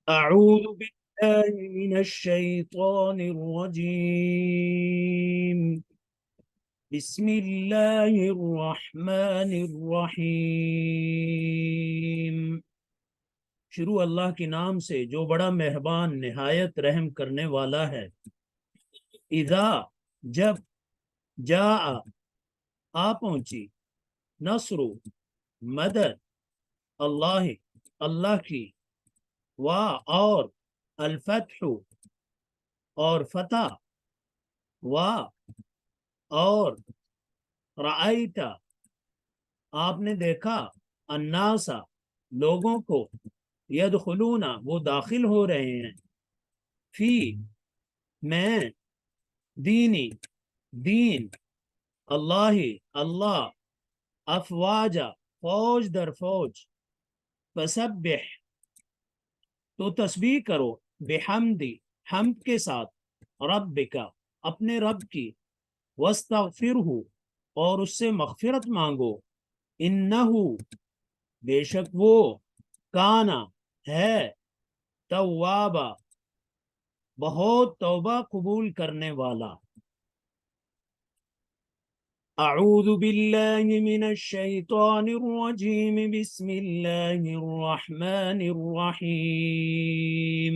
أعوذ بالله من الشيطان الرجيم. بسم الله الرحمن الرحیم۔ شروع اللہ کے نام سے جو بڑا مہربان نہایت رحم کرنے والا ہے۔ اذا جب، جاء آ پہنچی، نصر مدد، اللہ اللہ کی، اور الفتح اور فتح، اور رأیت آپ نے دیکھا، الناسا لوگوں کو، یدخلون وہ داخل ہو رہے ہیں، فی میں، دینی دین، اللہ اللہ، افواجا فوج در فوج، فسبح تو تسبیح کرو، بحمدی حمد کے ساتھ، ربک اپنے رب کی، واستغفرہ اور اس سے مغفرت مانگو، انہو بے شک وہ، کانا ہے، توابا بہت توبہ قبول کرنے والا۔ اعوذ باللہ من الشیطان الرجیم، بسم اللہ الرحمن الرحیم۔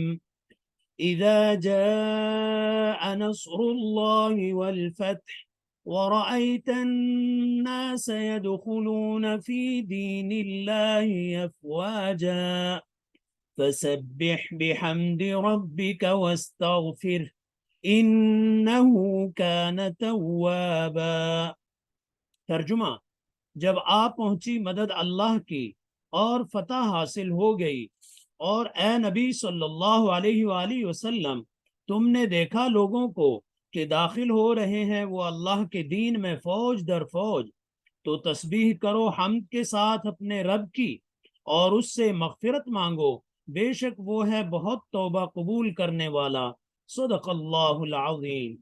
اذا جاء نصر اللہ والفتح ورأيت الناس يدخلون في دين الله أفواجا فسبح بحمد ربك واستغفر إنه كان توابا۔ ترجمہ، جب آپ پہنچی مدد اللہ کی اور فتح حاصل ہو گئی، اور اے نبی صلی اللہ علیہ وآلہ وسلم تم نے دیکھا لوگوں کو کہ داخل ہو رہے ہیں وہ اللہ کے دین میں فوج در فوج، تو تسبیح کرو حمد کے ساتھ اپنے رب کی اور اس سے مغفرت مانگو، بے شک وہ ہے بہت توبہ قبول کرنے والا۔ صدق اللہ العظیم۔